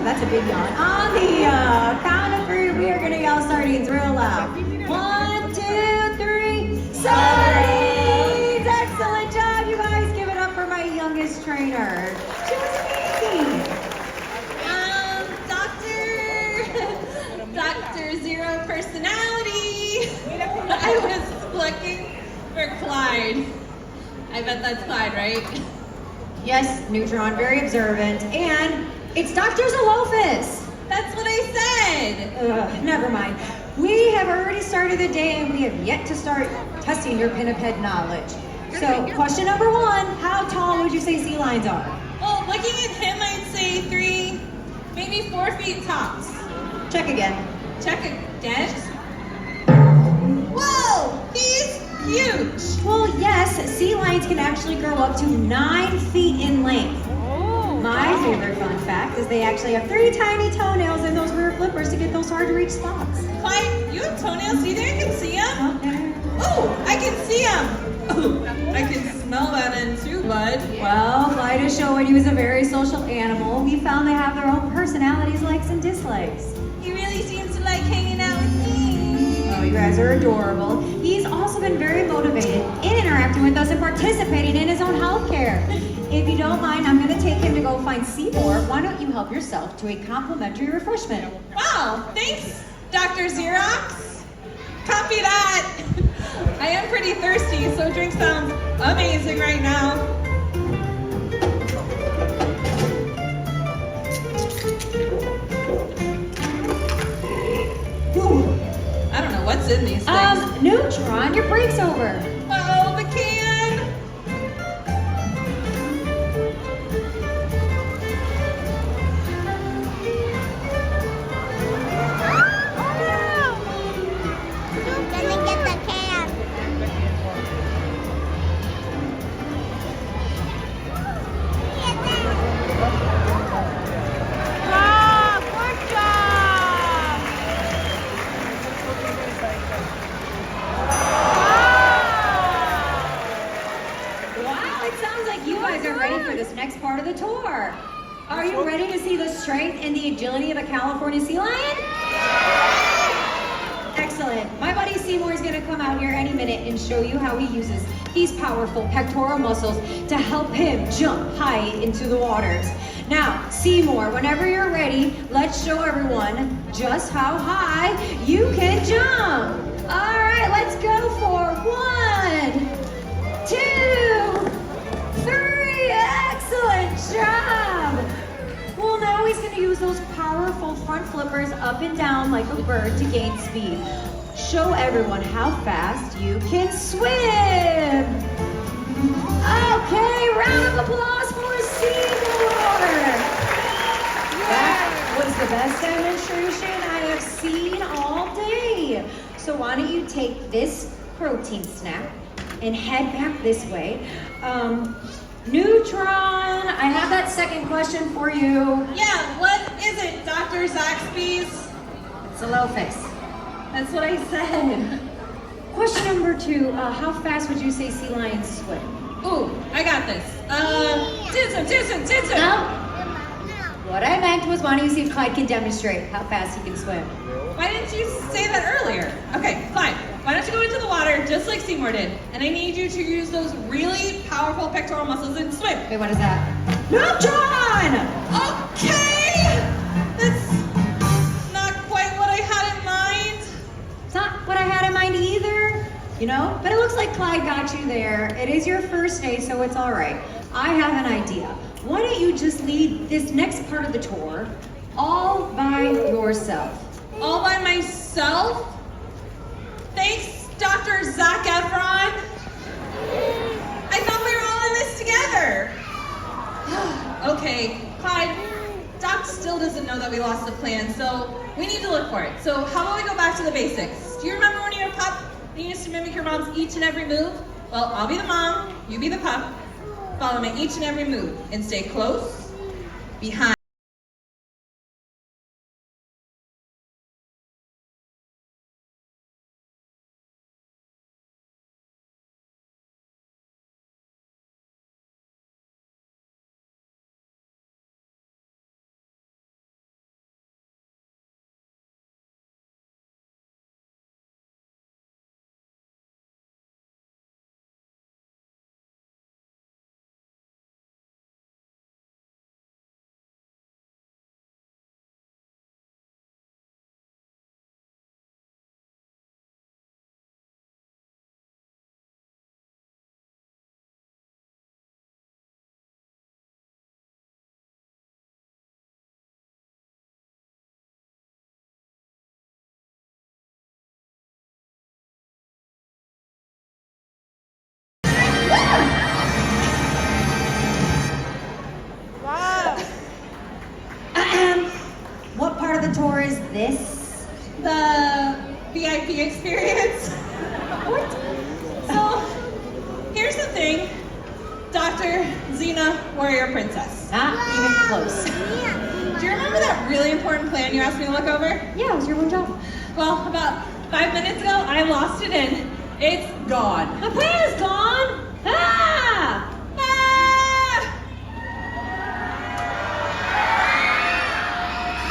That's a big yawn. On the count of three, we are gonna yell sardines real loud. 1, 2, 3, sardines! Excellent job, you guys. Give it up for my youngest trainer. She was amazing. Dr. Zero Personality. I was looking for Clyde. I bet that's Clyde, right? Yes, Neutron, very observant. And it's Dr. Zolophus. That's what I said. Never mind. We have already started the day and we have yet to start testing your pinniped knowledge. So, question number 1, how tall would you say sea lions are? Well, looking at him, I'd say 3, maybe 4 feet tops. Check again. Check again. Whoa, he's huge. Well, yes, sea lions can actually grow up to 9 feet in length. My favorite fun fact is they actually have 3 tiny toenails in those rear flippers to get those hard to reach spots. Clyde, you have toenails? Do you think I can see them? Oh, I can see them. Oh, I can smell that in too, bud. Well, Clyde is showing you is a very social animal. We found they have their own personalities, likes and dislikes. He really seems to like hanging out with me. Oh, you guys are adorable. He's also been very motivated in interacting with us and participating in his own healthcare. If you don't mind, I'm going to take him to go find Seymour. Why don't you help yourself to a complimentary refreshment? Wow, thanks, Dr. Xerox. Copy that. I am pretty thirsty, so drink sounds amazing right now. Ooh, I don't know what's in these things. Neutron, your break's over. Uh-oh, the can. Next part of the tour. Are you ready to see the strength and the agility of a California sea lion? Excellent. My buddy Seymour is going to come out here any minute and show you how he uses these powerful pectoral muscles to help him jump high into the waters. Now, Seymour, whenever you're ready, let's show everyone just how high you can jump. All right, let's go for 1, 2, 3. Excellent job! Well, now he's going to use those powerful front flippers up and down like a bird to gain speed. Show everyone how fast you can swim! Okay, round of applause for Seymour! That was the best demonstration I have seen all day. So why don't you take this protein snack and head back this way. Neutron, I have that second question for you. Yeah, what is it, Dr. Zaxby's? It's a low face. That's what I said. Question number 2, how fast would you say sea lions swim? Ooh, I got this. Tinson. No. What I meant was, why don't you see if Clyde can demonstrate how fast he can swim? Why didn't you say that earlier? Okay, Clyde, why don't you go into the water just like Seymour did? And I need you to use those really powerful pectoral muscles and swim. Wait, what is that? Neutron! Okay! That's not quite what I had in mind. It's not what I had in mind either, you know? But it looks like Clyde got you there. It is your first day, so it's all right. I have an idea. Why don't you just lead this next part of the tour all by yourself? All by myself? Thanks, Dr. Zac Efron. I thought we were all in this together. Okay, Clyde, Doc still doesn't know that we lost the plan, so we need to look for it. So how about we go back to the basics? Do you remember when you were a pup and you used to mimic your mom's each and every move? Well, I'll be the mom, you be the pup. Follow my each and every move and stay close, behind. is this? The VIP experience. What? So, here's the thing. Dr. Xena, Warrior Princess. Not even close. Do you remember that really important plan you asked me to look over? Yeah, it was your one job. Well, about 5 minutes ago, I lost it and it's gone. The plan is gone! Ah! Ah!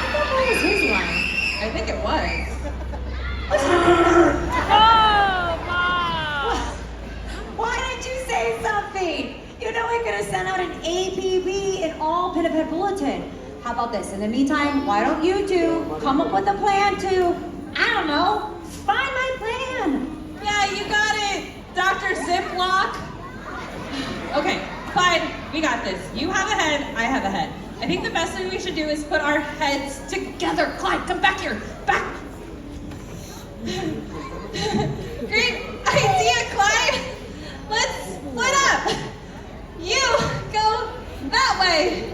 I thought that was his line. I think it was. Why didn't you say something? You know we could have sent out an APB in all Pin of Head Bulletin. How about this? In the meantime, why don't you two come up with a plan to, I don't know, find my plan? Yeah, you got it, Dr. Ziploc. Okay, fine, we got this. You have a head, I have a head. I think the best thing we should do is put our heads together. Clyde, come back here, back. Great idea, Clyde. Let's split up. You go that way,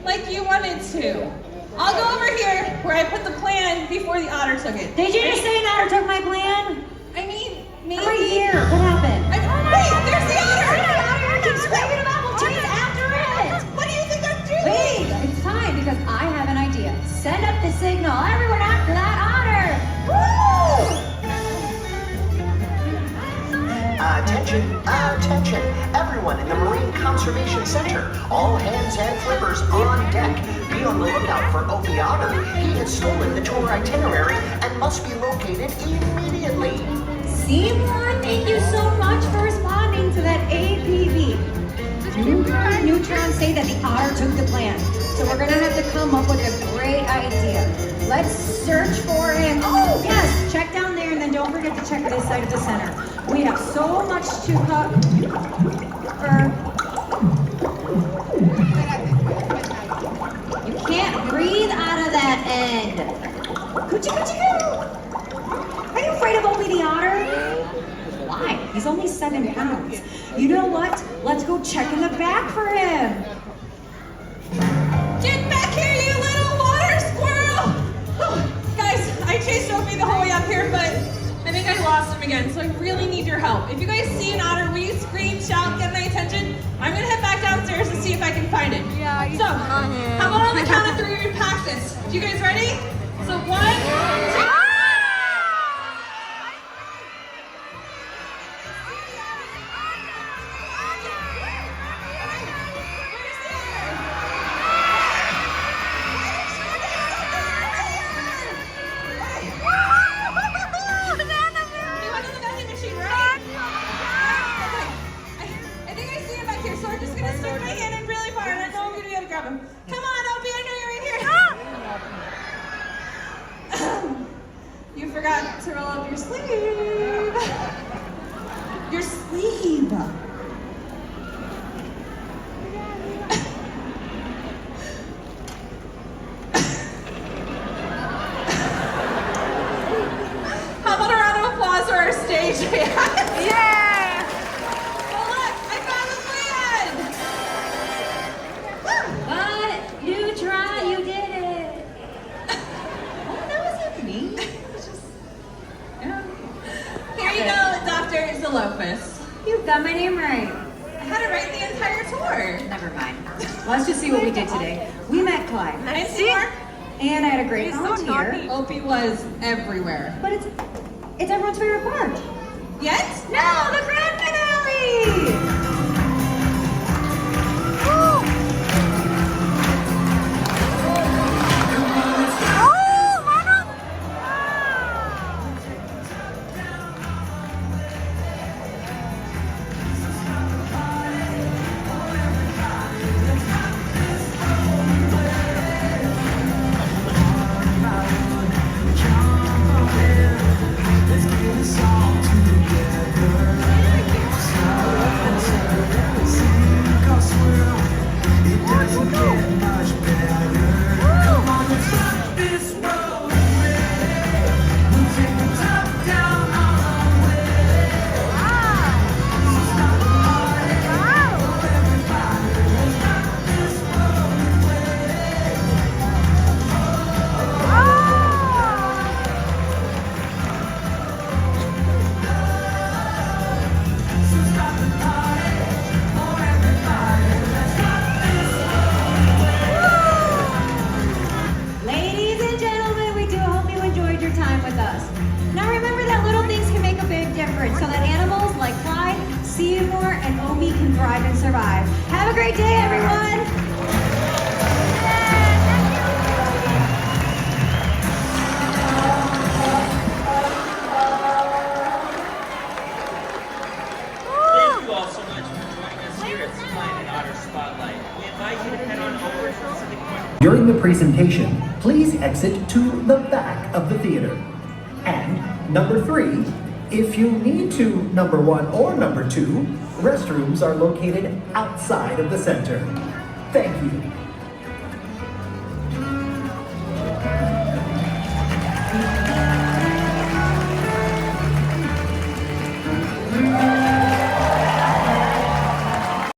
like you wanted to. I'll go over here where I put the plan before the otter took it. Did you just say that or took my plan? I mean, maybe. Right here. What happened? Wait, there's the otter! I keep screaming about. We'll chase after it. What do you think I'm doing? Wait, it's time because I have an idea. Send up the signal. Everyone after that otter. Woo! Attention, attention, everyone in the Marine Conservation Center. All hands and flippers on deck. Be on the lookout for Opie Otter. He has stolen the tour itinerary and must be located immediately. Seymour, thank you so much for responding to that APB. Neutrons say that the otter took the plan, so we're gonna have to come up with a great idea. Let's search for him. Oh, yes, check down there and then don't forget to check this side of the center. We have so much to cover. You can't breathe out of that end. Coochie coochie coo. Are you afraid of Opie the otter? Why? He's only 7 pounds. You know what? Let's go check in the back for him. Get back here, you little water squirrel! Oh, guys, I chased Opie the whole way up here, but I think I lost him again, so I really need your help. If you guys see an otter, will you scream, shout, get my attention? I'm gonna head back downstairs and see if I can find him. Yeah, so, how about on the count of 3 we pack this? You guys ready? So 1, 2. Come on, Opie, I know you're in here. You forgot to roll up your sleeve. Your sleeve. How about a round of applause for our stage? Yeah! Well, look, I found the plan! But you tried, you did it. Oh, that wasn't me. Here you go, Dr. Zalopis. You got my name right. I had to write the entire tour. Never mind. Let's just see what we did today. We met Clyde. And Seymour. And I had a great He's so volunteer. naughty. Opie was everywhere. But it's everyone's favorite part. Yet? No, the grand finale! During the presentation, please exit to the back of the theater. And number 3, if you need to number 1 or number 2, restrooms are located outside of the center. Thank you.